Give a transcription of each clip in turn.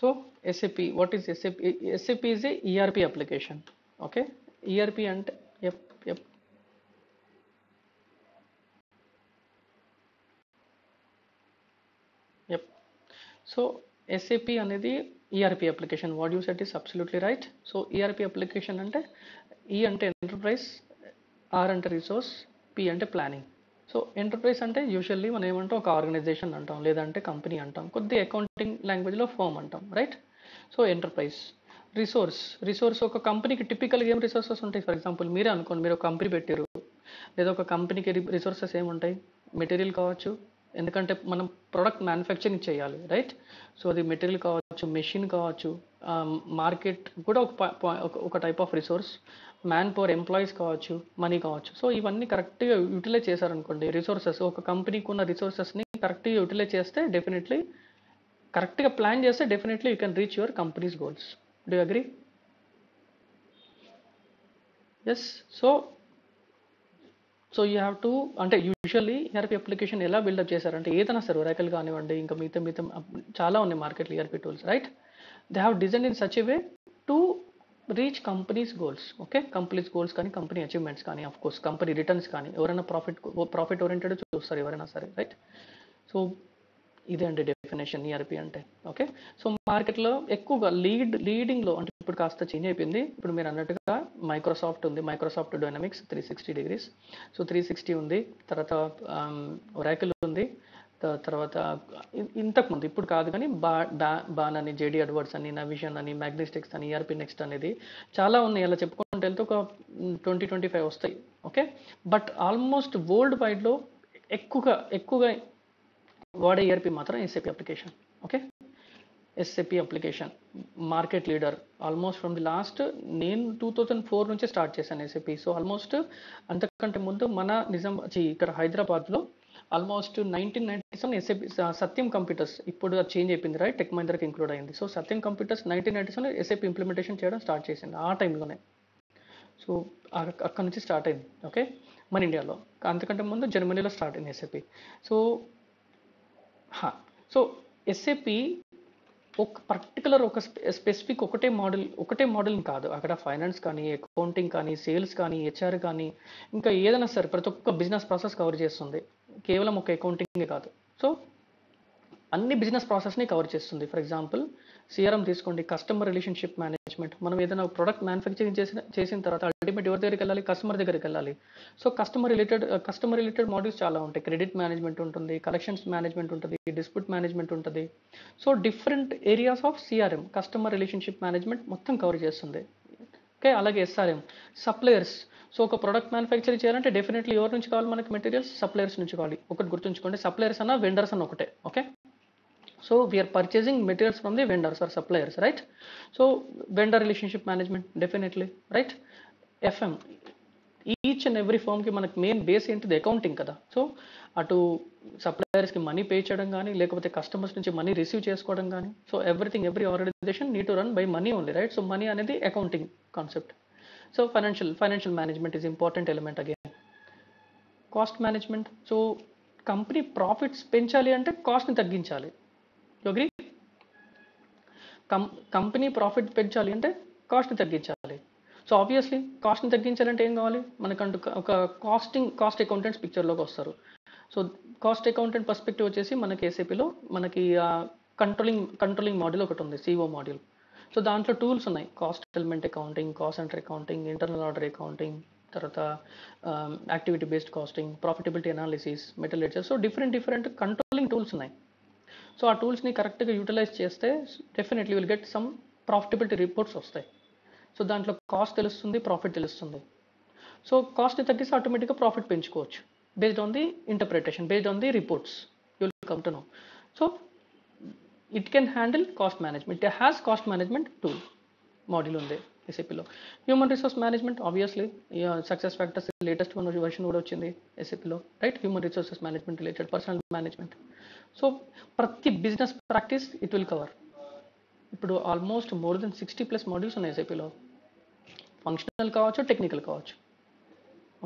So SAP, what is SAP? SAP is a ERP application. Okay, ERP and yep. So SAP అనేది ERP application. What you said is absolutely right. So ERP application అంటే E అంటే enterprise, are అంటే resource, P అంటే planning. So enterprise అంటే usually మనం ఏమంటాం, ఒక organisation అంటాం, లేదంటే కంపెనీ అంటాం, కొద్ది అకౌంటింగ్ లాంగ్వేజ్లో ఫర్మ్ అంటాం, రైట్? So enterprise. రిసోర్స్ ఒక కంపెనీకి టిపికల్గా ఏం రిసోర్సెస్ ఉంటాయి? ఫర్ ఎగ్జాంపుల్ మీరే అనుకోండి, మీరు ఒక కంపెనీ పెట్టారు, లేదా ఒక కంపెనీకి రిసోర్సెస్ ఏముంటాయి? మెటీరియల్ కావచ్చు, ఎందుకంటే మనం ప్రొడక్ట్ మ్యానుఫ్యాక్చరింగ్ చేయాలి, రైట్? సో అది మెటీరియల్ కావచ్చు, మెషిన్ కావచ్చు, మార్కెట్ కూడా ఒక type of resource, man power, employees కావచ్చు, మనీ కావచ్చు. సో ఇవన్నీ కరెక్ట్గా యూటిలైజ్ చేశారనుకోండి, రిసోర్సెస్, ఒక కంపెనీకి ఉన్న రిసోర్సెస్ని కరెక్ట్గా యూటిలైజ్ చేస్తే డెఫినెట్లీ, కరెక్ట్గా ప్లాన్ చేస్తే definitely you can reach your companies goals. Do you agree? Yes. So you have to, అంటే యూజువల్లీ ఈఆర్పీ అప్లికేషన్ ఎలా బిల్డప్ చేశారంటే, ఏదైనా సరే ఒరాకిల్ కానివ్వండి, ఇంకా మిగతా చాలా ఉన్నాయి మార్కెట్లో ERP tools, right? They have design in such a way to reach companies goals. Okay, companies goals కానీ, కంపెనీ అచీవ్మెంట్స్ కానీ, ఆఫ్ కోర్స్ కంపెనీ రిటర్న్స్ కానీ, ఎవరైనా ప్రాఫిట్ ఓరియంటెడ్ చూస్తారు ఎవరైనా సరే, రైట్? సో ఇదే అండి డెఫినేషన్ ఈఆర్పీ అంటే. ఓకే, సో మార్కెట్లో ఎక్కువగా లీడింగ్లో, అంటే ఇప్పుడు కాస్త చేంజ్ అయిపోయింది. ఇప్పుడు మీరు అన్నట్టుగా మైక్రోసాఫ్ట్ ఉంది, మైక్రోసాఫ్ట్ డైనమిక్స్ 360 డిగ్రీస్. సో 360 ఉంది, తర్వాత ఒరాకిల్ ఉంది, తర్వాత ఇంతకుముందు, ఇప్పుడు కాదు కానీ బాన్ అని, జేడీ అడ్వర్డ్స్ అని, నవిషన్ అని, మ్యాగ్నెస్టిక్స్ అని, ఈఆర్పీ నెక్స్ట్ అనేది చాలా ఉన్నాయి. అలా చెప్పుకుంటూ వెళ్తే ఒక 20-25 వస్తాయి. ఓకే, బట్ ఆల్మోస్ట్ వరల్డ్ వైడ్లో ఎక్కువగా వాడే ఈఆర్పీ మాత్రం SAP application. Okay, SAP application market leader almost from the last, నేను 2004 నుంచి స్టార్ట్ చేశాను ఎస్ఏపీ. సో ఆల్మోస్ట్ అంతకంటే ముందు మన ఇక్కడ హైదరాబాద్లో ఆల్మోస్ట్ 1997 ఎస్ఏపీ సత్యం కంప్యూటర్స్, ఇప్పుడు అది చేంజ్ అయిపోయింది, రైట్? టెక్ మహీంద్రాకి ఇంక్లూడ్ అయింది. సో సత్యం కంప్యూటర్స్ 1997 ఎస్ఏపీ ఇంప్లిమెంటేషన్ చేయడం స్టార్ట్ చేసింది ఆ టైంలోనే. సో అక్కడ నుంచి స్టార్ట్ అయింది. ఓకే, మన ఇండియాలో. అంతకంటే ముందు జర్మనీలో స్టార్ట్ అయింది ఎస్ఏపీ. సో ఎస్ఏపీ ఒక పర్టికులర్, ఒక స్పెసిఫిక్ ఒకటే మోడల్ కాదు. అక్కడ ఫైనాన్స్ కానీ, అకౌంటింగ్ కానీ, సేల్స్ కానీ, హెచ్ఆర్ కానీ, ఇంకా ఏదైనా సరే ప్రతి ఒక్క బిజినెస్ ప్రాసెస్ కవర్ చేస్తుంది, కేవలం ఒక అకౌంటింగే కాదు. సో అన్ని బిజినెస్ ప్రాసెస్ని కవర్ చేస్తుంది. ఫర్ ఎగ్జాంపుల్ సిఆర్ఎం తీసుకోండి, కస్టమర్ రిలేషన్షిప్ మేనేజ్మెంట్. మనం ఏదైనా ప్రొడక్ట్ మ్యానుఫ్యాక్చరింగ్ చేసిన తర్వాత అల్టిమేట్ ఎవరి దగ్గరికి వెళ్ళాలి? కస్టమర్ దగ్గరికి వెళ్ళాలి. సో కస్టమర్ రిలేటెడ్ మాడ్యూల్స్ చాలా ఉంటాయి. క్రెడిట్ మేనేజ్మెంట్ ఉంటుంది, కలెక్షన్స్ మేనేజ్మెంట్ ఉంటుంది, డిస్ప్యూట్ మేనేజ్మెంట్ ఉంటుంది. So different areas of CRM, customer relationship management మొత్తం కవర్ చేస్తుంది. ఓకే, అలాగే ఎస్ఆర్ఎం, సప్లయర్స్. సో ఒక ప్రొడక్ట్ మ్యానుఫ్యాక్చరింగ్ చేయాలంటే డెఫినెట్లీ ఎవరి నుంచి కావాలి మనకి? మెటీరియల్స్, సప్లయర్స్ నుంచి కావాలి. ఒకటి గుర్తుంచుకోండి, సప్లయర్స్ అన్న వెండర్స్ అన్న ఒకటే. Okay, so we are purchasing materials from the vendors or suppliers, right? So vendor relationship management, definitely, right? FM, each and every ఫర్మ్కి మనకి మెయిన్ బేస్ ఏంటిది? అకౌంటింగ్ కదా. సో అటు సప్లయర్స్కి మనీ పే చేయడం కానీ, లేకపోతే కస్టమర్స్ నుంచి మనీ రిసీవ్ చేసుకోవడం కానీ, so every organization need to run by money only, right? So money అనేది accounting concept. So financial management is important element again. Cost management. So company profits పెంచాలి అంటే కాస్ట్ని తగ్గించాలి. అగ్రీ? కంపెనీ ప్రాఫిట్ పెంచాలి అంటే కాస్ట్ని తగ్గించాలి. So obviously కాస్ట్ని తగ్గించాలంటే ఏం కావాలి మనకంటూ? ఒక కాస్ట్ అకౌంటెంట్స్ పిక్చర్లోకి వస్తారు. సో కాస్ట్ అకౌంటెంట్ పర్స్పెక్టివ్ వచ్చేసి మనకి ఏసీపీలో మనకి కంట్రోలింగ్ మాడ్యూల్ ఒకటి ఉంది, సిఓ మాడ్యూల్. సో దాంట్లో టూల్స్ ఉన్నాయి, cost element accounting, cost center accounting, internal order accounting, తర్వాత activity based costing, profitability analysis, metal ledger. So different controlling tools ఉన్నాయి. సో ఆ టూల్స్ని కరెక్ట్గా యూటిలైజ్ చేస్తే definitely will get some profitability reports వస్తాయి. So దాంట్లో కాస్ట్ తెలుస్తుంది, ప్రాఫిట్ తెలుస్తుంది. సో కాస్ట్ని తగ్గిస్తే ఆటోమేటిక్గా ప్రాఫిట్ పెంచుకోవచ్చు based on the interpretation, based on the reports you will come to no. So it can handle cost management. It has cost management tool module ఉంది ఎస్ఏపీలో. Human resource management, obviously success factors latest version కూడా వచ్చింది ఎస్ఏపీలో, right? Human resources management related, personal management. So ప్రతి business practice it will cover. ఇప్పుడు almost more than 60+ modules ఉన్నాయి ఎస్ఏపీలో. Functional కావచ్చు, టెక్నికల్ కావచ్చు.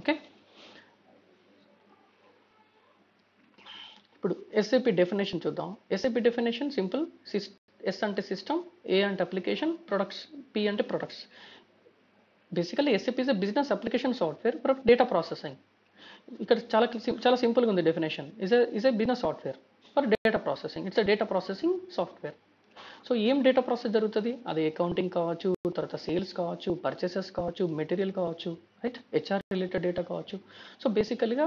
ఓకే, ఇప్పుడు ఎస్ఏపీ డెఫినేషన్ చూద్దాం. SAP definition simple. ఎస్ అంటే సిస్టమ్, ఏ అంటే అప్లికేషన్, ప్రొడక్ట్స్, పి అంటే products. Basically SAP is a business application software for data processing. ఇక్కడ చాలా సింపుల్గా ఉంది definition. Is a business software for data processing. It's a data processing software. So ఏం data process జరుగుతుంది? అది accounting కావచ్చు, తర్వాత సేల్స్ కావచ్చు, పర్చేసెస్ కావచ్చు, మెటీరియల్ కావచ్చు, రైట్, హెచ్ఆర్ రిలేటెడ్ డేటా కావచ్చు. సో బేసికల్గా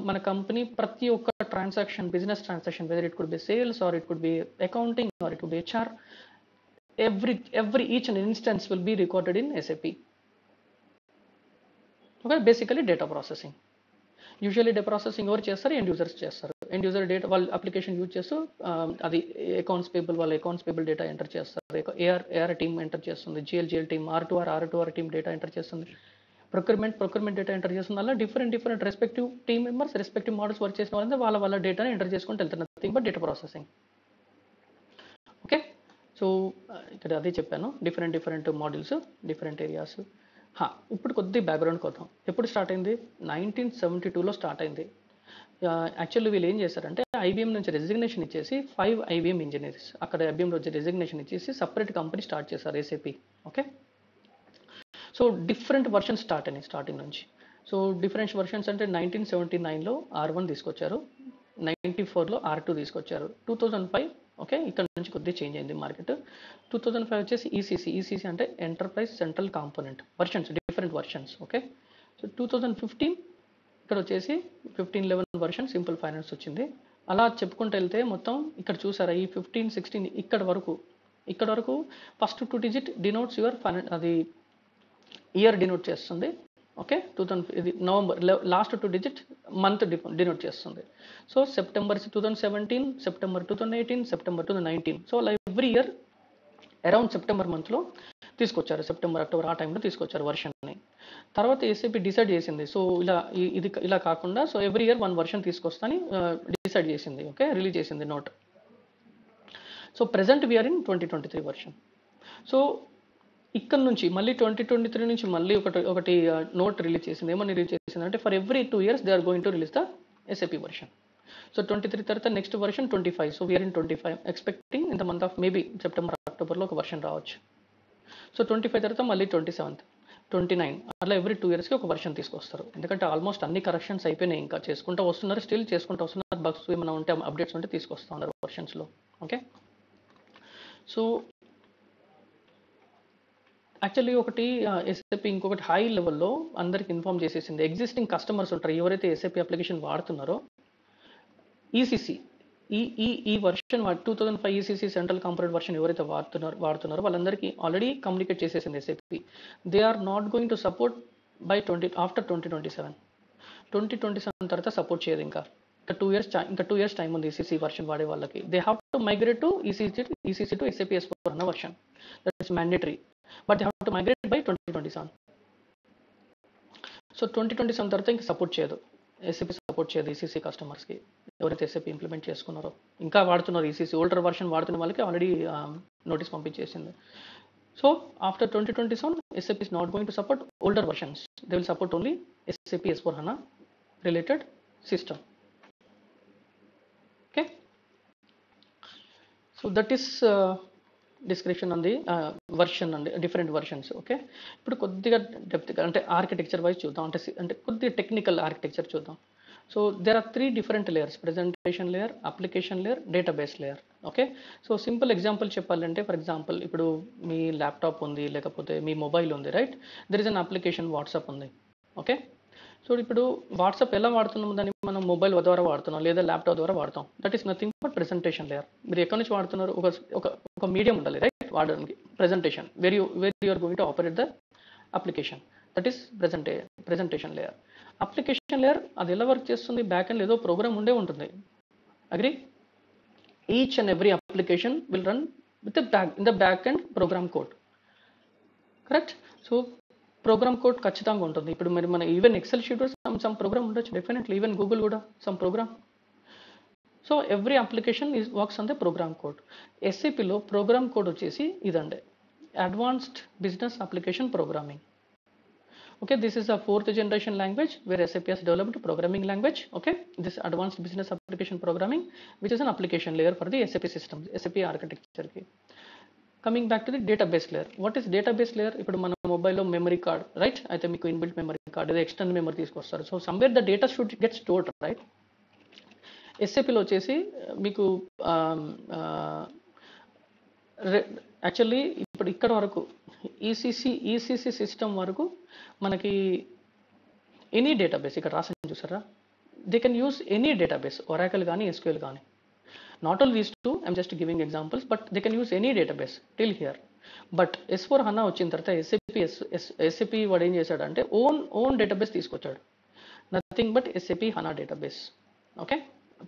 మన కంపెనీ ప్రతి ఒక్క transaction, business transaction, whether it could be sales or it could be accounting or it could be HR, each and instance will be recorded in SAP. Okay, basically data processing. Usually data processing ఎవరు చేస్తారు? End users చేస్తారు. End user data వాళ్ళ application use చేస్తూ అది accounts payable, వాళ్ళ accounts payable data enter చేస్తారు. AR team enter చేస్తుంది, GL team, R team data enter చేస్తుంది, ప్రొక్యూర్మెంట్ డేటా ఎంటర్ చేస్తుంది. అలా different respective team members, respective models work చేసిన వాళ్ళంటే వాళ్ళ డేటాని ఎంటర్ చేసుకుంటూ వెళ్తున్నారు. Nothing but data processing. Okay, so ఇక్కడ అదే చెప్పాను, డిఫరెంట్ మోడల్స్, డిఫరెంట్ ఏరియాస్. ఇప్పుడు కొద్ది బ్యాక్గ్రౌండ్కి వద్దాం. ఎప్పుడు స్టార్ట్ అయింది? 1972లో స్టార్ట్ అయింది. యాక్చువల్లీ వీళ్ళు ఏం చేశారంటే ఐబీఎం నుంచి రెసిగ్నేషన్ ఇచ్చేసి 5 ఐబీఎం ఇంజనీర్స్ అక్కడ ఐబీఎంలో వచ్చి రెసిగ్నేషన్ ఇచ్చేసి సపరేట్ కంపెనీ స్టార్ట్ చేశారు, SAP. Okay, so different versions start అయినాయి స్టార్టింగ్ నుంచి. సో డిఫరెంట్ వర్షన్స్ అంటే 1979లో R1 తీసుకొచ్చారు, 94లో R2 తీసుకొచ్చారు, 2005 ఓకే ఇక్కడ నుంచి కొద్దిగా చేంజ్ అయింది మార్కెట్. 2005 వచ్చేసి ఈసీసీ అంటే enterprise central component versions, different versions. Okay, so 2015 ఇక్కడ వచ్చేసి 15-11 వర్షన్ సింపుల్ ఫైనాన్స్ వచ్చింది. అలా చెప్పుకుంటూ వెళ్తే మొత్తం ఇక్కడ చూసారా ఈ 15-16 ఇక్కడ వరకు ఫస్ట్ 2 డిజిట్ డినోట్స్ యువర్ అది ఇయర్ డినోట్ చేస్తుంది. ఓకే, 2000 ఇది November, last 2 digit month denote చేస్తుంది. So September 2017, September 2018, September 2019. సో అలా ఎవ్రీ ఇయర్ అరౌండ్ సెప్టెంబర్ మంత్లో తీసుకొచ్చారు, సెప్టెంబర్ అక్టోబర్ ఆ టైంలో తీసుకొచ్చారు వర్షన్ని. తర్వాత ఏసీపీ డిసైడ్ చేసింది, సో ఇలా కాకుండా సో ఎవ్రీ ఇయర్ 1 వర్షన్ తీసుకొస్తాని డిసైడ్ చేసింది. ఓకే, రిలీజ్ చేసింది note. So present we are in 2023 version. So ఇక్కడ నుంచి మళ్ళీ 2023 నుంచి మళ్ళీ ఒకటి నోట్ రిలీజ్ చేసింది. ఏమని రిలీజ్ చేసింది అంటే for every 2 years they are going to release the SAP version. So 23 తర్వాత next version 25. So we're in 25, expecting in the month of maybe September అక్టోబర్లో ఒక వర్షన్ రావచ్చు. సో 25 తర్వాత మళ్ళీ 27th, 29 అలా ఎవ్రీ 2 yearsకి ఒక వర్షన్ తీసుకొస్తారు. ఎందుకంటే ఆల్మోస్ట్ అన్ని కరెక్షన్స్ అయిపోయినాయి, ఇంకా చేసుకుంటూ వస్తున్నారు, స్టిల్ చేసుకుంటూ వస్తున్నారు. బగ్స్ ఏమైనా ఉంటే అప్డేట్స్ ఉంటే తీసుకొస్తూ ఉన్నారు వర్షన్స్లో. ఓకే, సో యాక్చువల్లీ ఒకటి ఎస్ఏపీ ఇంకొకటి హై లెవెల్లో అందరికి ఇన్ఫార్మ్ చేసేసింది. ఎగ్జిస్టింగ్ కస్టమర్స్ ఉంటారు ఎవరైతే ఎస్ఏపీ అప్లికేషన్ వాడుతున్నారో, ఈసీసీ ఈ version 2005 ECC central component version ఎవరైతే వాడుతున్నారో వాళ్ళందరికీ ఆల్రెడీ కమ్యూనికేట్ చేసేసింది SAP. They are not going to support by after 2027. 2027 తర్వాత సపోర్ట్ చేయదు. ఇంకా 2 years టైం ఉంది ఈసీసీ వర్షన్ వాడే వాళ్ళకి. They have to migrate to ECC to SAP S/4 అన్న version. That is mandatory, but they have to migrate by 2027. So 2027 తర్వాత ఇంకా support చేయదు, ఎస్ఏపీ సపోర్ట్ చేయదు ఈసీసీ కస్టమర్స్కి ఎవరైతే ఎస్ఏపీ ఇంప్లిమెంట్ చేసుకున్నారో. ఇంకా వాడుతున్నారు ఈసీసీ ఓల్డర్ వర్షన్ వాడుతున్న వాళ్ళకి ఆల్రెడీ నోటీస్ పంపించేసింది. So after 2027 SAP is not going to support older versions. They will support only SAP S/4HANA related system. Okay, so that is description on the version and different versions. Okay, ఇప్పుడు కొద్దిగా depth అంటే architecture wise చూద్దాం, అంటే కొద్దిగా technical architecture చూద్దాం. So there are 3 different layers: presentation layer, application layer, database layer. Okay, so simple example చెప్పాలంటే, for example ఇప్పుడు మీ ల్యాప్టాప్ ఉంది, లేకపోతే మీ మొబైల్ ఉంది, right? There is an application WhatsApp ఉంది. ఓకే, సో ఇప్పుడు వాట్సాప్ ఎలా వాడుతున్నాం, దాన్ని మనం మొబైల్ ద్వారా వాడుతున్నాం లేదా ల్యాప్టాప్ ద్వారా వాడతాం. That is nothing but presentation layer. మీరు ఎక్కడి నుంచి వాడుతున్నారు, ఒక మీడియం ఉండాలి, రైట్, వాడడానికి. Presentation where you are going to operate the application, that is presentation layer. Application layer అది ఎలా వర్క్ చేస్తుంది, బ్యాక్ ఎండ్ ఏదో ప్రోగ్రామ్ ఉండే ఉంటుంది. Agree? Each and every application will run with in the back end program code, correct? So program code ఖచ్చితంగా ఉంటుంది. ఇప్పుడు మరి మన even excel sheet some program ఉండొచ్చు, డెఫినెట్లీ. ఈవెన్ గూగుల్ కూడా some program. So every application works on the program code. ఎస్ఏపీలో program code వచ్చేసి ఇదండి, advanced business application programming. Okay, this is a fourth generation language where SAP has developed programming language. Okay, this advanced business application programming, which is an application layer for the SAP systems, SAP architecture. Coming back to the database layer. What is database layer? ఇప్పుడు మన మొబైల్లో memory card, right? అయితే మీకు inbuilt memory card, ఏదో external memory తీసుకొస్తారు. So somewhere the data should get stored, right? ఎస్ఏపిలో వచ్చేసి మీకు యాక్చువల్లీ ఇప్పుడు ఇక్కడ వరకు ఈసీసీ సిస్టమ్ వరకు మనకి ఎనీ డేటాబేస్ ఇక్కడ రాసిన చూసారా, they can use any database, oracle కానీ ఎస్క్యూఎల్ కానీ. Not only these two, I'm just giving examples, but they can use any database till here. But S4 HANA వచ్చిన తర్వాత ఎస్ఏపి వాడు ఏం చేశాడంటే ఓన్ డేటాబేస్ తీసుకొచ్చాడు. Nothing but SAP HANA database. Okay,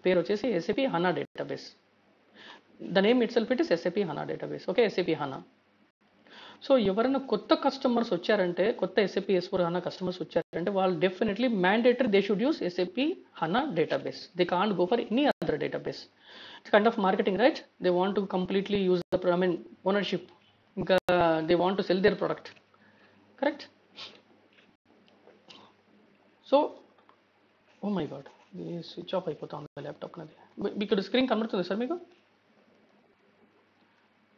పేరు వచ్చేసి SAP HANA database. The name it self it is SAP HANA database. Okay, SAP HANA. So ఎవరైనా కొత్త కస్టమర్స్ వచ్చారంటే, కొత్త SAP S4 HANA కస్టమర్స్ వచ్చారంటే వాళ్ళు definitely mandatory they should use SAP HANA database. They can't go for any other database. It's kind of marketing, right? They want to completely use the ownership, ఇంకా they want to sell their product, correct? So oh my God, ఇది switch off అయిపోతా ఉంది laptop నాది. ఇక్కడ screen కనబడుతుంది sir మీకు?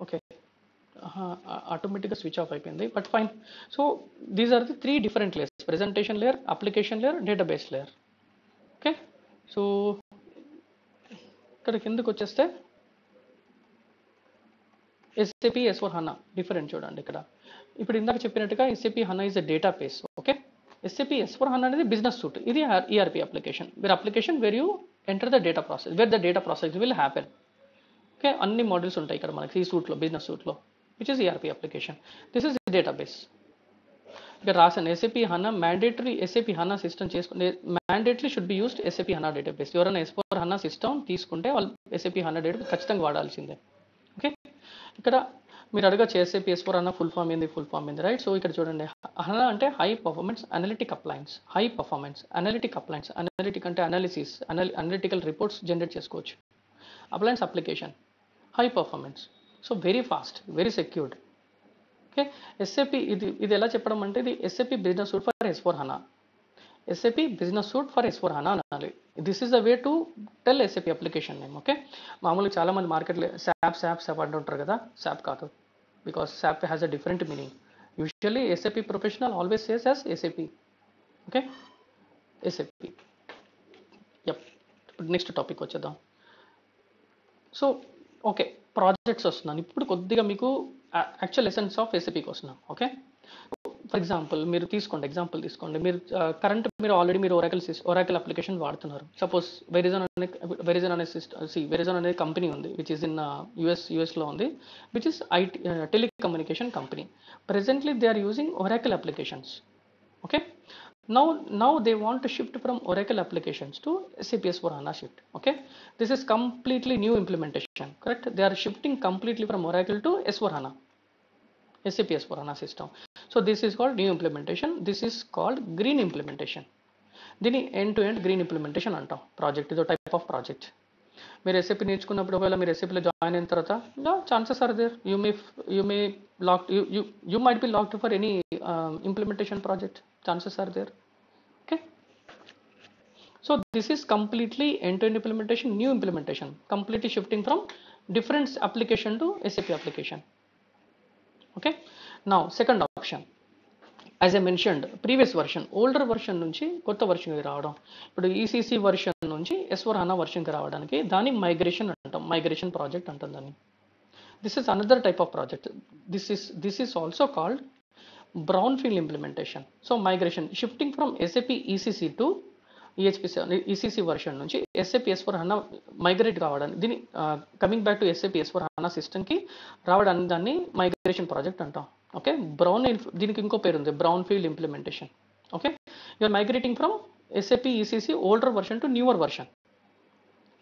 Okay, ఆటోమేటిక్గా switch off అయిపోయింది, but fine. So these are the 3 different layers: presentation layer, application layer, database layer. Okay, so ఇక్కడ కిందకు వచ్చేస్తే SAP S4 HANA డిఫరెంట్ చూడండి ఇక్కడ. ఇప్పుడు ఇందాక చెప్పినట్టుగా SAP HANA is a database. Okay, SAP S4 HANA అనేది బిజినెస్ సూట్. ఇది ERP application where you enter the data process, where the data process will happen. Okay, అన్ని మోడల్స్ ఉంటాయి ఇక్కడ మనకి ఈ సూట్లో, బిజినెస్ సూట్లో, which is ERP application. This is database. ఇక్కడ రాసాను SAP HANA mandatory, SAP HANA system చేసుకుంటే mandatory should be used SAP HANA database. ఎవరైనా S4 HANA సిస్టమ్ తీసుకుంటే వాళ్ళు SAP HANA డేటాబేస్ ఖచ్చితంగా వాడాల్సిందే. ఓకే, ఇక్కడ మీరు అడగచ్చు SAP S4 HANA full form ఏంది, రైట్? సో ఇక్కడ చూడండి, HANA అంటే high performance analytic appliance. High performance analytic appliance, analytic అంటే అనాలిసిస్, అనలిటికల్ రిపోర్ట్స్ జనరేట్ చేసుకోవచ్చు. Appliance application, high performance, so very fast, very secured. Okay, SAP ఇది ఎలా చెప్పడం అంటే ఇది SAP business suite for S4 HANA. SAP business suite for S4 HANA అనాలి. This is the way to tell SAP application name. Okay, మామూలుగా చాలామంది మార్కెట్లో SAP అంటుంటారు కదా, SAP కాదు, because SAP has a different meaning. Usually SAP professional always says as SAP. Okay, SAP. Yup, ఇప్పుడు next topic వచ్చేద్దాం. So okay, projects వస్తున్నాను ఇప్పుడు. కొద్దిగా మీకు యాక్చువల్ ఎసెన్స్ ఆఫ్ SAPకి వస్తున్నాం. ఓకే, ఫర్ ఎగ్జాంపుల్ మీరు ఎగ్జాంపుల్ తీసుకోండి. మీరు కరెంట్ మీరు ఆల్రెడీ మీరు ఒరాకిల్ అప్లికేషన్ వాడుతున్నారు. సపోజ్ వెరిజాన్ అనే కంపెనీ ఉంది, విచ్ ఇస్ ఇన్ యూఎస్లో ఉంది, which is telecommunication company. Presently they are using Oracle applications. Okay, now they want to shift from Oracle applications to SAP S4 HANA shift. Okay, this is completely new implementation, correct? They are shifting completely from Oracle to S4 HANA, SAP S4 HANA system. So this is called new implementation. This is called green implementation. దీని end to end green implementation అంటాం. Project ఇదో type of project. మీరు SAP నేర్చుకున్నప్పుడు ఒకవేళ మీరు SAPలో join అయిన తర్వాత chances are there you might be locked for any implementation project. Chances are there. Okay, so this is completely end-to-end implementation, new implementation, completely shifting from different application to SAP application. Okay, now second option, as I mentioned, previous version, older version నుంచి కొత్త వర్షన్కి రావడం. ఇప్పుడు ECC version నుంచి S4 HANA వర్షన్కి రావడానికి దాన్ని migration అంటాం, migration project అంటాం దాన్ని. This is another type of project. This is also called brownfield implementation. So migration, shifting from SAP ECC to ECC version నుంచి SAP S4 HANA మైగ్రేట్ కావడానికి, దీన్ని coming back to SAP S4 HANA సిస్టమ్కి రావడానికి దాన్ని migration project అంటాం. Okay, దీనికి ఇంకో పేరు ఉంది, brown field implementation. Okay, you're migrating from SAP ECC older version to newer version,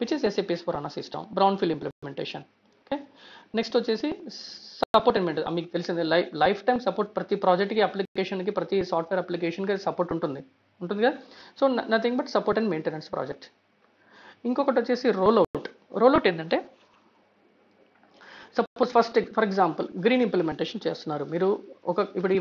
which is SAP S4 HANA system, brown field implementation. Okay, next వచ్చేసి support and maintenance. మీకు తెలిసిందే, life time support. ప్రతి ప్రాజెక్ట్కి, అప్లికేషన్కి, ప్రతి software అప్లికేషన్కి support ఉంటుంది కదా. So nothing but support and maintenance project. ఇంకొకటి వచ్చేసి రోల్అవుట్ ఏంటంటే, suppose for example green implementation చేస్తున్నారు మీరు. ఇప్పుడు ఈ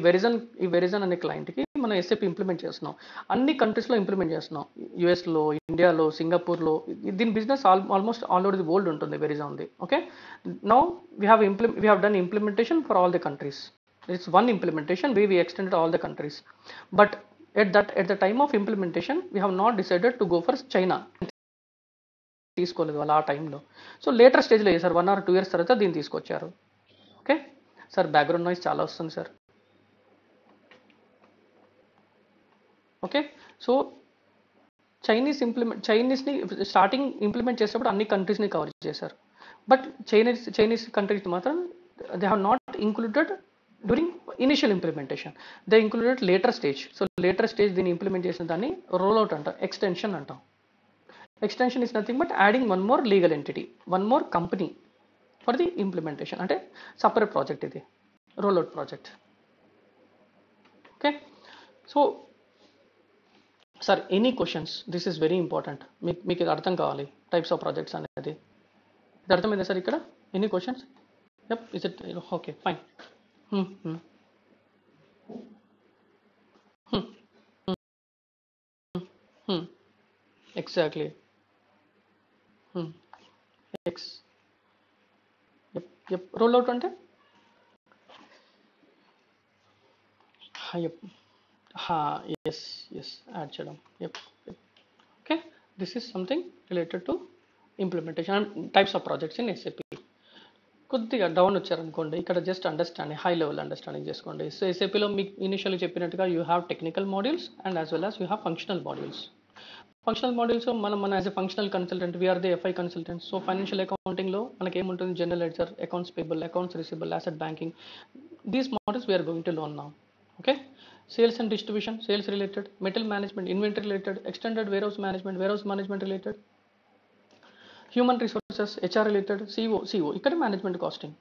వెరిజన్ అనే క్లయింట్కి మనం ఎస్ఏపి ఇంప్లిమెంట్ చేస్తున్నాం. అన్ని కంట్రీస్లో ఇంప్లిమెంట్ చేస్తున్నాం. యూఎస్లో, ఇండియాలో, సింగపూర్లో. దీని business almost all over the world ఉంటుంది, వెరీగా ఉంది. Okay, now we have done implementation for all the countries. It's one implementation we extended all the countries, but at the time of implementation we have not decided to go for China. తీసుకోలేదు వాళ్ళు ఆ టైంలో. So later స్టేజ్లో sir 1 or 2 years తర్వాత దీన్ని తీసుకొచ్చారు. Okay sir, background noise చాలా వస్తుంది సార్. ఓకే, సో చైనీస్ని స్టార్టింగ్ ఇంప్లిమెంట్ చేసేటప్పుడు అన్ని కంట్రీస్ని కవర్ చేశారు. బట్ చైనీస్ కంట్రీస్ మాత్రం they have not included during initial implementation. They included later stage. So later stage దీన్ని ఇంప్లిమెంట్ చేసిన దాన్ని రోల్అవుట్ అంటాం, ఎక్స్టెన్షన్ అంటాం. Extension is nothing but adding one more legal entity, one more company for the implementation. అంటే separate project ఇది, rollout project. Okay, so sir any questions, this is very important. మీకు ఇది అర్థం కావాలి, టైప్స్ ఆఫ్ ప్రాజెక్ట్స్ అనేది. ఇది అర్థమైందా sir ఇక్కడ? Any questions? Yup, is it okay, fine. Exactly. Roll out అంటే ఎస్ యాడ్ చేయడం. Okay, this is something related to implementation and types of projects in SAP. కొద్దిగా డౌన్ వచ్చారనుకోండి, ఇక్కడ just understanding, high level understanding చేసుకోండి. So ఎస్ఏపీలో మీకు ఇనిషియల్గా చెప్పినట్టుగా you have technical modules and as well as you have functional modules. Functional modules మన as a functional consultant we are the FI consultant. So financial అకౌంటింగ్లో మనకి ఏముంటుంది? General ledger, accounts payable, accounts receivable, asset banking. These modules we're going to learn now. Okay, sales and distribution, sales related, metal management, inventory related, extended warehouse management related, human resources, HR related, CO ఇక్కడ management costing.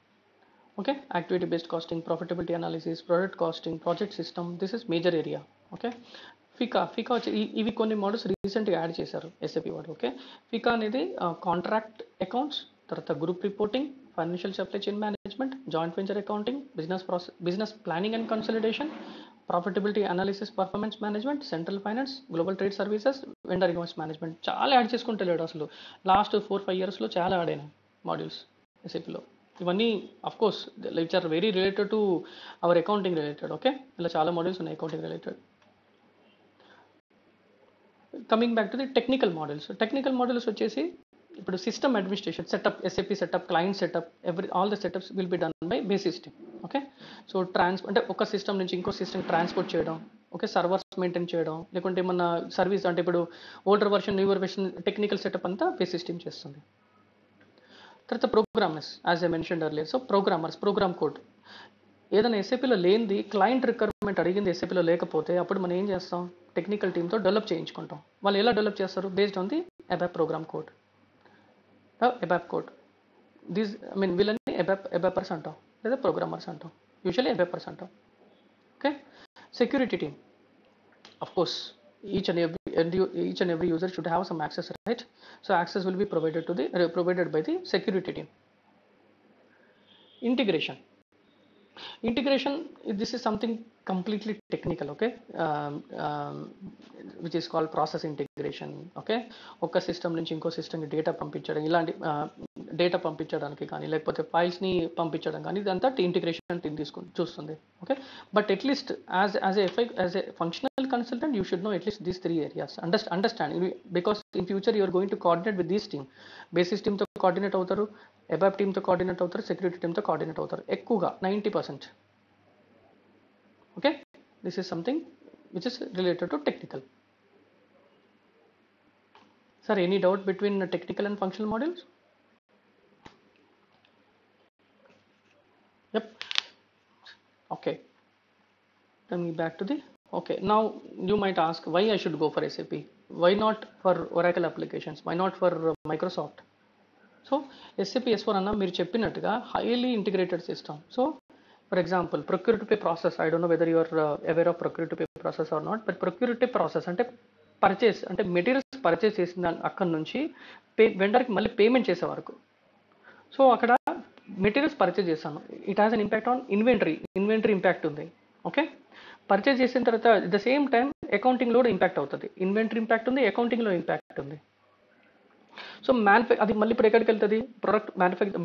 Okay, activity based costing, profitability analysis, product costing, project system, this is major area. Okay, FICO వచ్చి ఇవి కొన్ని models రీసెంట్గా add చేశారు SAP వాడు. Okay, FICO అనేది contract accounts, తర్వాత group reporting, financial supply chain management, joint venture accounting, business planning and consolidation, profitability analysis, performance management, central finance, global trade services, vendor invoice management. చాలా add చేసుకుంటే లేడు అసలు. Last 4-5 yearsలో చాలా add అయినాయి modules ఎస్ఏపిలో. ఇవన్నీ of course which are very related to our accounting related. Okay, ఇలా చాలా మాడ్యూల్స్ ఉన్నాయి accounting related. Coming back to the technical models వచ్చేసి ఇప్పుడు system administration, setup, SAP setup, client setup, all the setups will be done by basis team. Okay, so అంటే ఒక system నుంచి ఇంకో system transport చేయడం, ఓకే, సర్వర్స్ మెయింటైన్ చేయడం, లేకుంటే ఏమన్నా సర్వీస్ అంటే ఇప్పుడు older version, newer version, technical setup అంతా బేసిస్ టీమ్ చేస్తుంది. తర్వాత programmers, as I mentioned earlier. So program code ఏదైనా ఎస్ఏపీలో లేనిది, క్లయింట్ రిక్వైర్మెంట్ అడిగింది ఎస్ఏపీలో లేకపోతే అప్పుడు మనం ఏం చేస్తాం? టెక్నికల్ టీమ్తో డెవలప్ చేయించుకుంటాం. వాళ్ళు ఎలా డెవలప్ చేస్తారు? Based on the ABAP program code, ABAP code. వీళ్ళని అబాపర్స్ అంటాం, లేదా ప్రోగ్రామర్స్ అంటాం. యూజువల్లీ అబాపర్స్ అంటాం. Okay, security team, of course each and every user should have some access, right? So access will be provided by the security team. Integration, this is something completely technical. Okay, which is called process integration. Okay, ఒక system నుంచి ఇంకో సిస్టమ్కి data పంపించడం, ఇలాంటి data పంపించడానికి కానీ లేకపోతే ఫైల్స్ని పంపించడం కానీ ఇదంతా ఇంటిగ్రేషన్ టీమ్ చూస్తుంది. Okay, but at least as a functional consultant you should know at least these 3 areas. Understand, because in future you're going to coordinate with these team. Basis టీమ్తో కోఆర్డినేట్ అవుతారు, అబాప్ టీమ్తో కోఆర్డినేట్ అవుతారు, సెక్యూరిటీ టీమ్తో coordinate అవుతారు ఎక్కువగా 90%. Okay, this is something which is related to technical. Sir any doubt between technical and functional modules? Yep. Okay, coming back to the, okay, now you might ask why I should go for SAP, why not for Oracle applications, why not for Microsoft? So SAP S4 అన్న మీరు చెప్పినట్టుగా highly integrated system. So for example, procure to pay process, I don't know whether you are aware of procure to pay process or not, but procure to pay process అంటే purchase, అంటే materials purchase చేసిన అక్కడి నుంచి వెండర్కి మళ్ళీ payment చేసే వరకు. So అక్కడ materials purchase చేస్తాను, it has an impact on inventory impact ఉంది. ఓకే, పర్చేజ్ చేసిన తర్వాత ద సేమ్ టైం అకౌంటింగ్లో కూడా ఇంపాక్ట్ అవుతుంది. ఇన్వెంటరీ ఇంపాక్ట్ ఉంది, అకౌంటింగ్లో ఇంపాక్ట్ ఉంది. సో అది మళ్ళీ ఇప్పుడు ఎక్కడికి వెళ్తుంది? ప్రొడక్ట్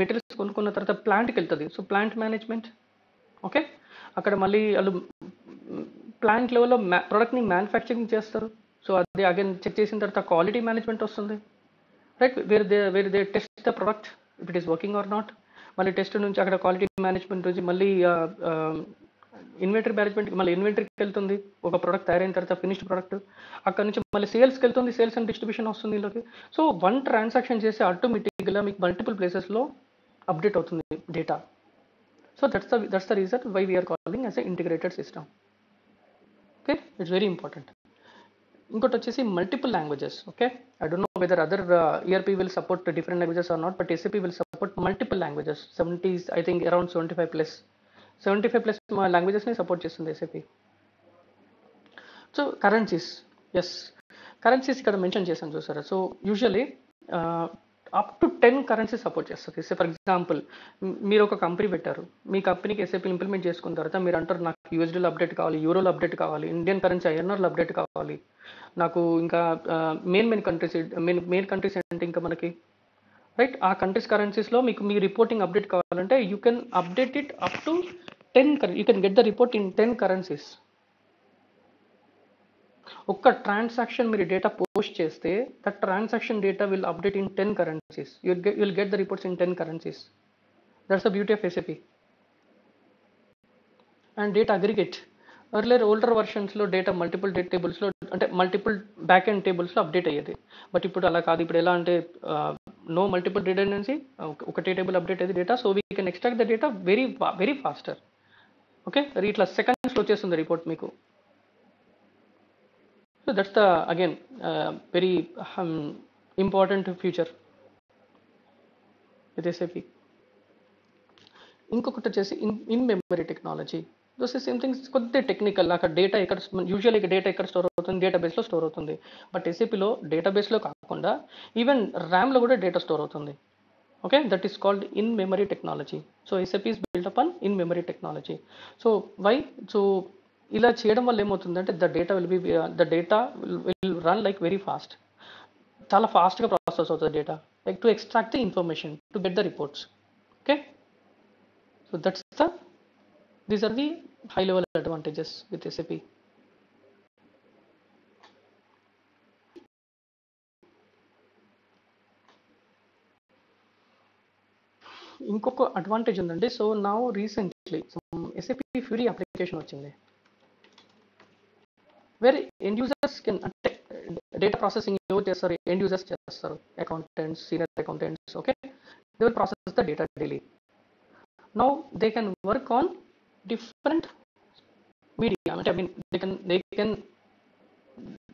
మెటీరియల్స్ కొనుక్కున్న తర్వాత ప్లాంట్కి వెళ్తుంది. సో ప్లాంట్ మేనేజ్మెంట్, ఓకే, అక్కడ మళ్ళీ వాళ్ళు ప్లాంట్ లెవెల్లో ప్రోడక్ట్ని మ్యానుఫ్యాక్చరింగ్ చేస్తారు. సో అది అగైన్ చెక్ చేసిన తర్వాత క్వాలిటీ మేనేజ్మెంట్ వస్తుంది, right, where they test the product if it is working or not. మళ్ళీ టెస్ట్ నుంచి అక్కడ క్వాలిటీ మేనేజ్మెంట్ నుంచి మళ్ళీ ఇన్వెంటరీ మేనేజ్మెంట్కి మళ్ళీ ఇన్వెంటరీకి వెళ్తుంది. ఒక ప్రోడక్ట్ తయారైన తర్వాత ఫినిష్డ్ ప్రోడక్ట్ అక్కడ నుంచి మళ్ళీ సేల్స్కి వెళ్తుంది, సేల్స్ అండ్ డిస్ట్రిబ్యూషన్ వస్తుంది ఇందులోకి. సో వన్ ట్రాన్సాక్షన్ చేసి ఆటోమేటిక్గా మీకు మల్టిపుల్ ప్లేసెస్లో అప్డేట్ అవుతుంది data. So that's the reason why we're calling as a integrated system. Okay, it's very important. ఇంకోటి వచ్చేసి multiple languages. Okay, I don't know whether other ERP will support different languages or not, but SAP will support multiple languages. 70 I think around 75+ లాంగ్వేజెస్ని support చేస్తుంది SAP. So currencies, yes, currencies ఇక్కడ mention చేశాను చూసారా. So usually up to 10 currency support చేస్తుంది. For example, మీరు ఒక company పెట్టారు, మీ కంపెనీకి SAP ఇంప్లిమెంట్ చేసుకున్న తర్వాత మీరు అంటారు నాకు USDలో అప్డేట్ కావాలి, యూరోలో అప్డేట్ కావాలి, ఇండియన్ కరెన్సీ INRలో అప్డేట్ కావాలి నాకు, ఇంకా మెయిన్ కంట్రీస్ అంటే ఇంకా మనకి, రైట్, ఆ కంట్రీస్ కరెన్సీస్లో మీకు మీ రిపోర్టింగ్ అప్డేట్ కావాలంటే you can update it up to 10, you can get the report in 10 currencies. ఒక్క ట్రాన్సాక్షన్ మీరు డేటా పోస్ట్ చేస్తే that transaction data will update in 10 currencies. You'll get the reports in 10 currencies. That's the beauty of SAP. And data aggregate. Earlier older versions లో data multiple టేబుల్స్లో అంటే multiple back end టేబుల్స్లో update అయ్యేది. But ఇప్పుడు అలా కాదు. ఇప్పుడు ఎలా అంటే నో మల్టిపుల్ రిడెండెన్సీ, ఒకటే టేబుల్ అప్డేట్ అయ్యేది data. So we can extract the data very faster. Okay, ఇట్లా సెకండ్స్లో వచ్చేస్తుంది రిపోర్ట్ మీకు. So that's the again very important feature with SAP. ఇంకొకటి వచ్చేసి in memory technology. Those same things కొద్దిగా technical. అక్కడ డేటా యూజువల్లీ డేటా ఎక్కడ స్టోర్ అవుతుంది? డేటాబేస్లో స్టోర్ అవుతుంది. బట్ SAPలో డేటాబేస్లో కాకుండా ఈవెన్ ర్యామ్లో కూడా డేటా స్టోర్ అవుతుంది. Okay, that is called in memory technology. So SAP is built up on in memory technology. So why? So ఇలా చేయడం వల్ల ఏమవుతుందంటే the data will run like very fast. చాలా ఫాస్ట్గా ప్రాసెస్ అవుతుంది data, like to extract the information, to get the reports. Okay, so these are the high level advantages with SAP. ఇంకొక advantage ఉందండి. So now recently SAP Fiori application వచ్చింది. Where end users can, అంటే data processing ఎవరు చేస్తారు? End users చేస్తారు, accountants, senior accountants. Okay, they will process the data daily. Now they can work on different media. అంటే I mean they can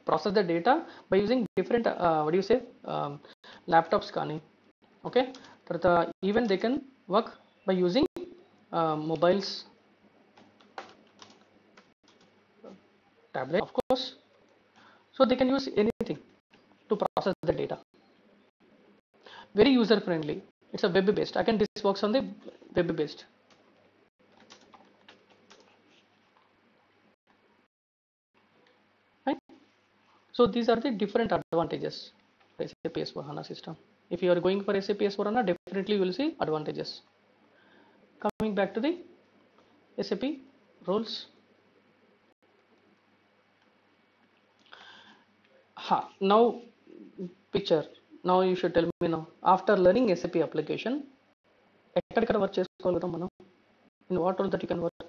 process the data by using different what you say laptops కానీ. Okay, తర్వాత even they can work by using mobiles, tablet of course. So they can use anything to process the data. Very user friendly. It's a web based. Again, this works on the web based. Right? So these are the different advantages for SAP S/4HANA system. If you are going for SAP S/4HANA, definitely you will see advantages. Coming back to the SAP roles. Now picture. Now you should tell me now. After learning SAP application, ఎక్కడెక్కడ work చేసుకోగలుగుతాం మనం? In what role that you can work?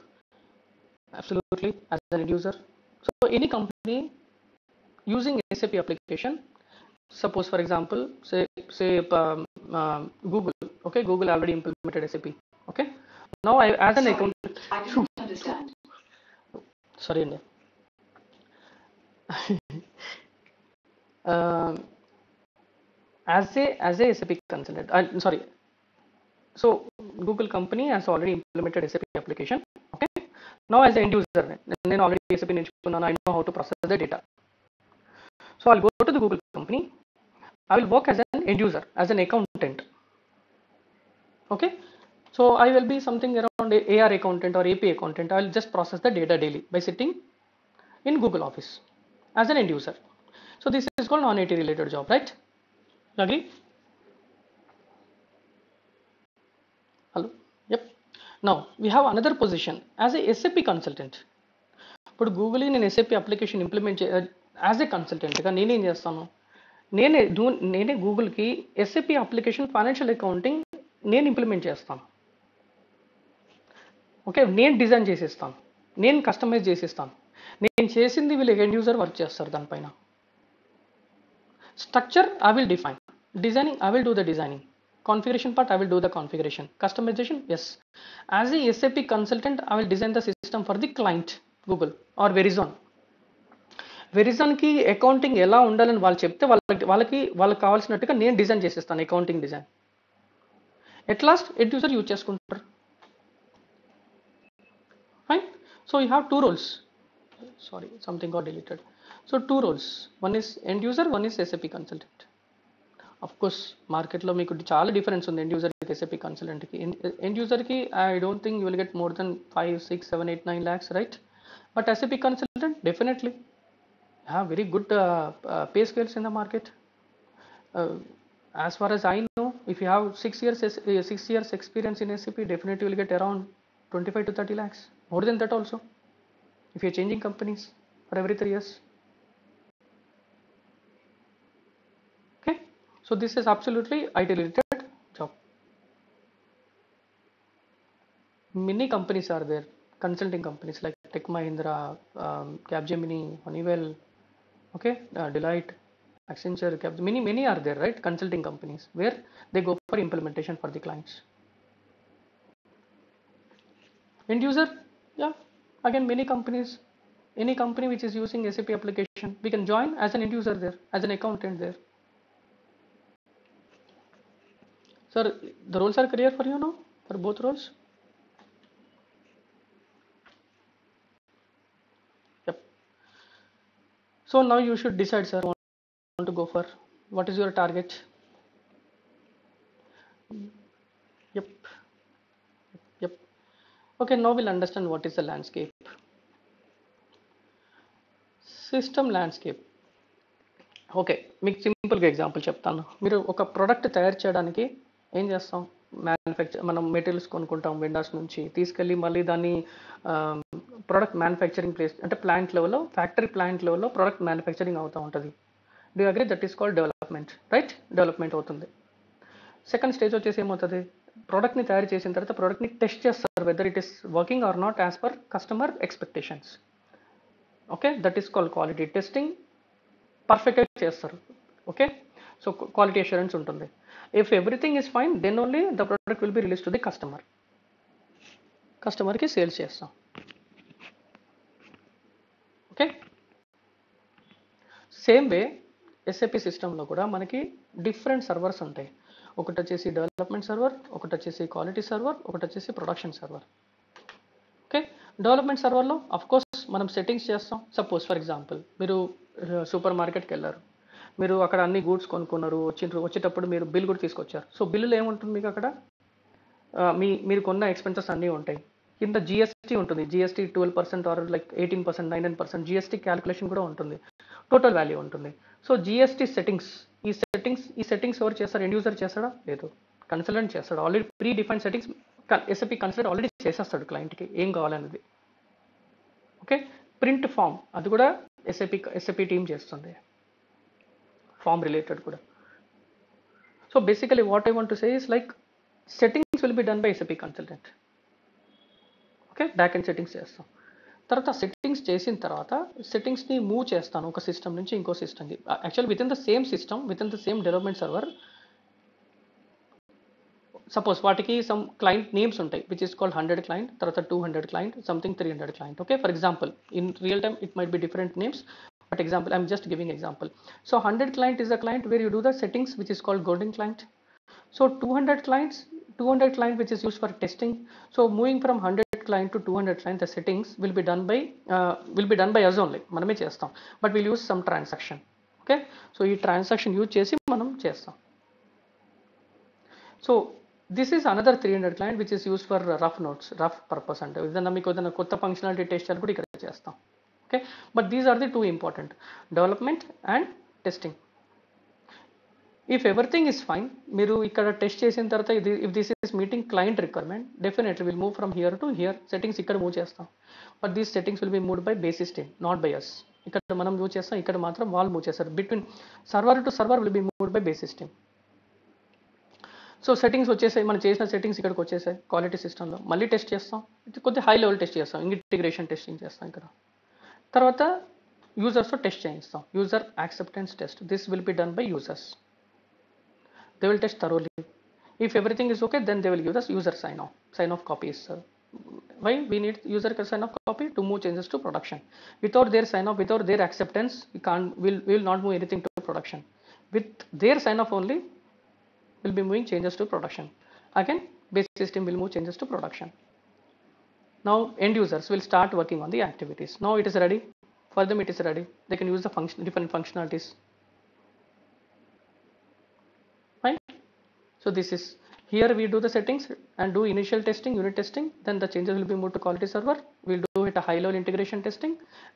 Absolutely as an end user. So any company using SAP application, suppose for example, say Google. Okay, Google already implemented SAP. Okay, now I as an accountant. I didn't understand. Sorry. As a SAP consultant, sorry. So Google company has already implemented SAP application. Okay, now as an end user, then already SAP నేర్చుకున్నాను, I know how to process the data. So I'll go to the Google company. I will work as an end user, as an accountant. Okay, So I will be something around AR accountant or AP accountant. I will just process the data daily by sitting in Google Office as an end user. So this is called non-IT related job, right? Agree? Hello? Yep. Now we have another position as a SAP consultant. ఇప్పుడు గూగుల్కి నేను SAP application implement as a కన్సల్టెంట్గా నేనేం చేస్తాను, నేనే గూగుల్కి SAP application financial accounting నేను implement చేస్తాను. ఓకే, నేను డిజైన్ చేసిస్తాను, నేను కస్టమైజ్ చేసిస్తాను, నేను చేసింది వీళ్ళు ఎండ్ యూజర్ వర్క్ చేస్తారు దానిపైన. Structure I will define, designing I will do the designing, configuration part I will do the configuration, customization yes. As a SAP consultant I will design the system for the client Google or Verizon కి accounting ఎలా ఉండాలని వాళ్ళు చెప్తే వాళ్ళకి కావాల్సినట్టుగా నేను design చేసేస్తాను accounting design. At last end user use చేసుకుంటారు. Fine. So you have 2 roles. Sorry, something got deleted. So 2 roles, one is end user, one is SAP consultant. Of course మార్కెట్లో మీకు చాలా డిఫరెన్స్ ఉంది ఎండ్ యూజర్కి SAP కన్సల్టెంట్కి. End యూజర్కి I don't think you will get more than 5, 6, 7, 8, 9 lakhs, right? But SAP consultant definitely have very good pay scales in the market. As far as I know, if you have 6 years experience in SAP, definitely you will get around 25 to 30 lakhs, more than that also, if you're changing companies for every 3 years. So this is absolutely IT related job. Many companies are there, consulting companies like Tech Mahindra, Capgemini, Honeywell, okay, Deloitte, Accenture, many are there, right? Consulting companies where they go for implementation for the clients. End user, yeah, again many companies, any company which is using SAP application, we can join as an end user there, as an accountant there. Sir, the roles are clear for you now, for both roles? Yep. So now you should decide, sir, what you want to go for. What is your target? Yep. Yep. Okay, now we'll understand what is the landscape. System landscape. Okay, మీకు సింపుల్గా example చెప్తాను. మీరు ఒక product తయారు చేయడానికి ఏం చేస్తాం? మనం మెటీరియల్స్ కొనుక్కుంటాం వెండర్స్ నుంచి, తీసుకెళ్ళి మళ్ళీ దాన్ని ప్రోడక్ట్ మ్యానుఫ్యాక్చరింగ్ ప్లేస్ అంటే ప్లాంట్ లెవెల్లో, ఫ్యాక్టరీ ప్లాంట్ లెవెల్లో ప్రోడక్ట్ మ్యానుఫ్యాక్చరింగ్ అవుతూ ఉంటుంది. Do agree? That is called development, right? Development అవుతుంది. సెకండ్ స్టేజ్ వచ్చేసి ఏమవుతుంది? ప్రోడక్ట్ని తయారు చేసిన తర్వాత ప్రోడక్ట్ని టెస్ట్ చేస్తారు, whether it is working or not as per customer expectations. Okay, that is called quality testing. పర్ఫెక్ట్గా చేస్తారు. ఓకే, సో క్వాలిటీ అష్యూరెన్స్ ఉంటుంది. If everything is fine, then only the product will be release to the customer. కస్టమర్కి sales చేస్తాం. Okay, same way SAP సిస్టంలో కూడా మనకి different servers ఉంటాయి. ఒకటి వచ్చేసి డెవలప్మెంట్ సర్వర్, ఒకటి వచ్చేసి క్వాలిటీ సర్వర్, ఒకటి వచ్చేసి ప్రొడక్షన్ సర్వర్. ఓకే, డెవలప్మెంట్ సర్వర్లో అఫ్ కోర్స్ మనం సెట్టింగ్స్ చేస్తాం. సపోజ్ ఫర్ ఎగ్జాంపుల్ మీరు సూపర్ మార్కెట్కి వెళ్ళారు, మీరు అక్కడ అన్ని గూడ్స్ కొనుక్కున్నారు, వచ్చేటప్పుడు మీరు బిల్ కూడా తీసుకొచ్చారు. సో బిల్లులో ఏముంటుంది మీకు అక్కడ? మీరు కొన్న ఎక్స్పెన్సెస్ అన్నీ ఉంటాయి. కింద జిఎస్టీ ఉంటుంది, GST 12% or like 18%, 19% GST calculation కూడా ఉంటుంది, టోటల్ వాల్యూ ఉంటుంది. సో జిఎస్టీ సెట్టింగ్స్, ఈ సెట్టింగ్స్ ఎవరు చేస్తారు? ఎండ్ యూజర్ చేస్తాడా? లేదు, కన్సల్టెంట్ చేస్తాడు. Already pre define settings SAP consultant already చేసేస్తాడు క్లయింట్కి ఏం కావాలనేది. ఓకే, ప్రింట్ ఫామ్ అది కూడా ఎస్ఏపీ టీమ్ చేస్తుంది, ఫామ్ రిలేటెడ్ కూడా. So basically what I want to say is like settings will be done by SAP consultant. Okay, back and settings చేస్తాం. తర్వాత సెట్టింగ్స్ చేసిన తర్వాత సెట్టింగ్స్ని మూవ్ చేస్తాను ఒక సిస్టమ్ నుంచి ఇంకో సిస్టమ్కి. Actual with in the same system, with in the same development server. Suppose వాటికి సమ్ క్లయింట్ నేమ్స్ ఉంటాయి, విచ్ ఈస్ కాల్డ్ 100 క్లయింట్, తర్వాత 200 client, something 300 client. Okay, for example in real time it might be different names, but example I'm just giving example. So 100 client is a client where you do the settings which is called golden client. So 200 client which is used for testing. So moving from 100 client to 200 client, the settings will be done by us only, మనమే చేస్తాం, but we'll use some transaction. Okay, so ఈ transaction use చేసి మనం చేస్తాం. So this is another 300 client which is use for rough notes, rough purpose. అంటే ఏదైనా మీకు ఏదైనా కొత్త ఫంక్షనాలిటీ టెస్ట్ చేయాలి కూడా ఇక్కడ చేస్తాం. Okay, but these are the two important, development and testing. If everything is fine, మీరు ఇక్కడ టెస్ట్ చేసిన తర్వాత ఇది if this is meeting client requirement, definitely will move from here to here. Settings ఇక్కడ మూవ్ చేస్తాం, but these settings will be moved by basis team, not by us. ఇక్కడ మనం move చేస్తాం, ఇక్కడ మాత్రం వాళ్ళు మూవ్ చేస్తారు. Between server to server will be moved by basis team. So settings వచ్చేసాయి, మనం చేసిన సెట్టింగ్స్ ఇక్కడికి వచ్చేసాయి క్వాలిటీ సిస్టంలో. మళ్ళీ టెస్ట్ చేస్తాం, కొద్దిగా హై లెవెల్ టెస్ట్ చేస్తాం, ఇంటిగ్రేషన్ టెస్టింగ్ చేస్తాం ఇక్కడ. తర్వాత యూజర్స్తో టెస్ట్ చేయిస్తాం, user acceptance test. This will be done by users. They will test thoroughly. If everything is okay, then they will give us user sign off copies. Why we need user sign off copy? To move changes to production. Without their sign off, without their acceptance, we will not move anything to production. With their sign off only, we'll be moving changes to production. Again, base system will move changes to production. Now end users will start working on the activities. Now it is ready for them, it is ready. They can use the different functionalities. Fine. So this is, here we do the settings and do initial testing, unit testing, then the changes will be moved to quality server. We'll do it a high level integration testing,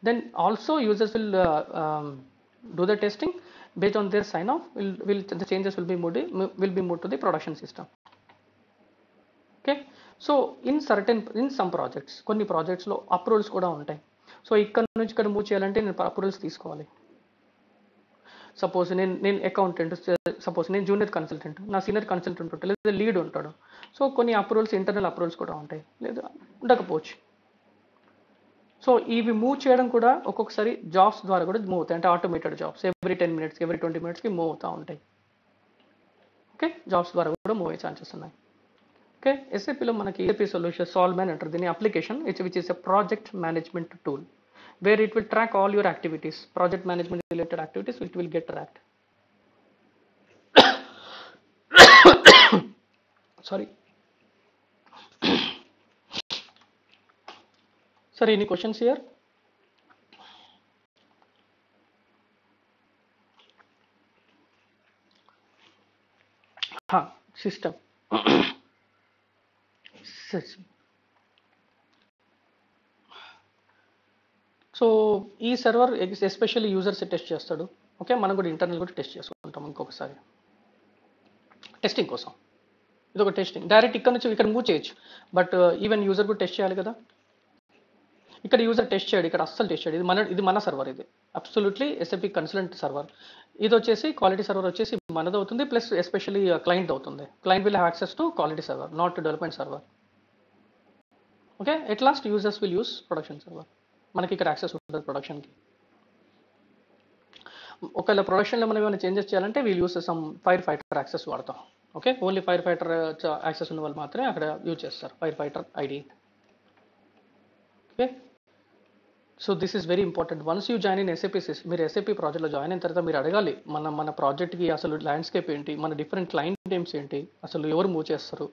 then also users will do the testing. Based on their sign off, the changes will be moved to the production system. Okay, so in some projects, కొన్ని projects లో approvals కూడా ఉంటాయి. So ఇక్కడ నుంచి ఇక్కడ move చేయాలంటే నేను approvals తీసుకోవాలి. సపోజ్ నేను అకౌంటెంట్, సపోజ్ నేను జూనియర్ కన్సల్టెంట్, నా సీనియర్ కన్సల్టెంట్ ఉంటాడు, లేదా లీడ్ ఉంటాడు. సో కొన్ని అప్రూవల్స్, ఇంటర్నల్ అప్రూవల్స్ కూడా ఉంటాయి, లేదా ఉండకపోవచ్చు. సో ఇవి మూవ్ చేయడం కూడా ఒక్కొక్కసారి జాబ్స్ ద్వారా కూడా మూవ్ అవుతాయి. అంటే automated jobs every 10 minutes, every 20 minutesకి మూవ్ అవుతూ ఉంటాయి. ఓకే, జాబ్స్ ద్వారా కూడా మూవ్ అయ్యే ఛాన్సెస్ ఉన్నాయి. ఓకే, ఎస్ఏపీలో మనకి ఏపీ సొల్యూషన్ సాల్వ్మ్యాన్ అంటారు దీని application, which is a project management tool, where it will track all your activities, project management related activities, which will get tracked. Sorry. Sir, any questions here? System. So ఈ server especially users test చేస్తాడు. Okay, మనం కూడా internal కూడా test చేసుకుంటాం ఇంకొకసారి testing కోసం. ఇది ఒక టెస్టింగ్, డైరెక్ట్ ఇక్కడ నుంచి ఇక్కడ మూవ్ చేయొచ్చు, బట్ ఈవెన్ యూజర్ కూడా టెస్ట్ చేయాలి కదా. ఇక్కడ యూజర్ టెస్ట్ చేయడు, ఇక్కడ అస్సలు టెస్ట్ చేయడు. ఇది మన సర్వర్, ఇది అబ్సల్యూట్లీ ఎస్ఏపీ కన్సల్టెంట్ సర్వర్. ఇది వచ్చేసి క్వాలిటీ సర్వర్ వచ్చేసి మనది అవుతుంది, ప్లస్ ఎస్పెషల్లీ క్లయింట్ అవుతుంది. Client will have access to quality server, not to development server. Okay, at last users will use production server. మనకి ఇక్కడ యాక్సెస్ ఉంటుంది ప్రొడక్షన్కి. ఒకవేళ ప్రొడక్షన్లో మనం ఏమైనా చేంజెస్ చేయాలంటే we'll use some fire fighter access వాడతాం. Okay, only fire fighter access ఉన్న వాళ్ళు మాత్రమే అక్కడ యూజ్ చేస్తారు fire fighter ID. Okay, so this is very important. Once you join in SAP మీరు ఎస్ఏపీ ప్రాజెక్ట్లో జాయిన్ అయిన తర్వాత మీరు అడగాలి మన ప్రాజెక్ట్కి అసలు ల్యాండ్స్కేప్ ఏంటి, మన డిఫరెంట్ క్లయింట్ నేమ్స్ ఏంటి, అసలు ఎవరు మూవ్ చేస్తారు,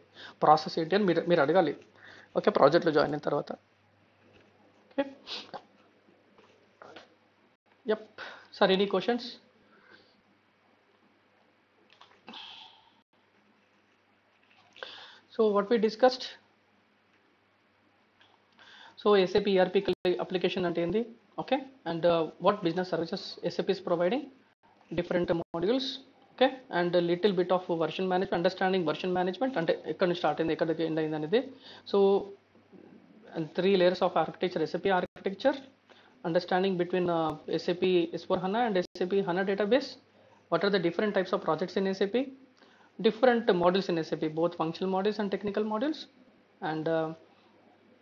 ప్రాసెస్ ఏంటి అని మీరు అడగాలి. ఓకే, ప్రాజెక్ట్లో జాయిన్ అయిన తర్వాత. Okay. Yep. Sir, any questions? So what we discussed. So SAP ERP application ante endi. Okay, and what business services SAP is providing, different modules. Okay, and a little bit of version management, understanding version management ante ekkada start ayindi ekkada end ayindi anedi. So and 3 layers of architecture, SAP architecture, understanding between SAP S/4HANA and SAP HANA database. What are the different types of projects in SAP, different modules in SAP, both functional modules and technical modules, and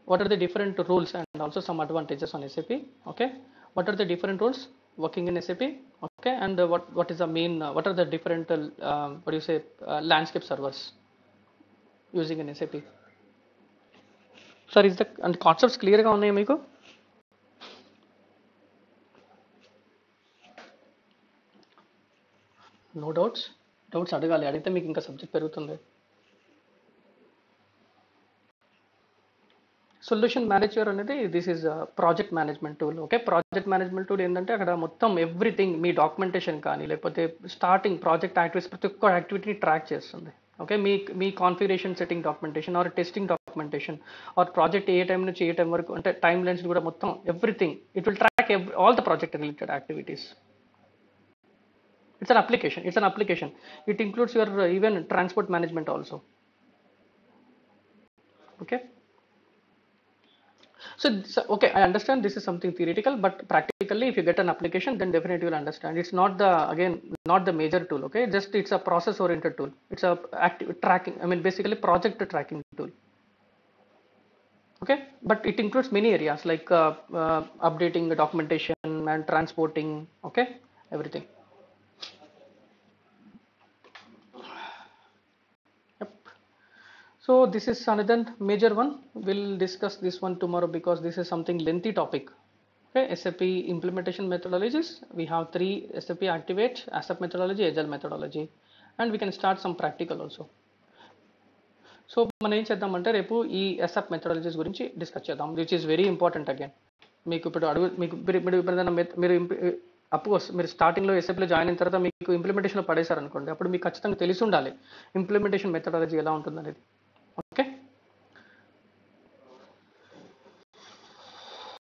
what are the different roles and also some advantages on SAP. Okay, what are the different roles working in SAP. Okay, and what is the main what are the different what do you say landscape servers using in SAP. Sir, is the and concepts clear గా ఉన్నాయి మీకు? No doubts అడగాలి, అడిగితే మీకు ఇంకా subject పెరుగుతుంది. Solution manager అనేది this is project management tool. Okay, project management tool ఏంటంటే అక్కడ మొత్తం ఎవ్రీథింగ్ మీ డాక్యుమెంటేషన్ కానీ లేకపోతే స్టార్టింగ్ ప్రాజెక్ట్ యాక్టివిటీస్ ప్రతి ఒక్క యాక్టివిటీని ట్రాక్ చేస్తుంది. ఓకే, మీ configuration setting documentation or testing documentation or project ఏ టైం నుంచి ఏ టైం వరకు అంటే టైం లైన్స్ కూడా మొత్తం everything it will track all the project related activities. It's an application. It's an application. It includes your even transport management also. Okay. So okay, I understand this is something theoretical, but practically, if you get an application, then definitely you'll understand. It's not the again not the major tool. Okay, just it's a process-oriented tool. It's a active tracking. I mean, basically project tracking tool. Okay, but it includes many areas like updating the documentation and transporting. Okay, everything. So this is another major one. We'll discuss this one tomorrow because this is something lengthy topic. Okay, SAP implementation methodologies. We have 3: SAP Activate, ASAP methodology, Agile methodology, and we can start some practical also. So మనం ఏం చేద్దామంటే రేపు ఈ SF methodologies గురించి discuss చేద్దాం, which is very important. Again మీకు ఇప్పుడు మీరు స్టార్టింగ్లో ఎస్ఎఫ్లో జాయిన్ అయిన తర్వాత మీకు ఇంప్లిమెంటేషన్లో పడేశారు అనుకోండి, అప్పుడు మీకు ఖచ్చితంగా తెలిసి ఉండాలి ఇంప్లిమెంటేషన్ మెథడాలజీ ఎలా ఉంటుంది అనేది. ఓకే.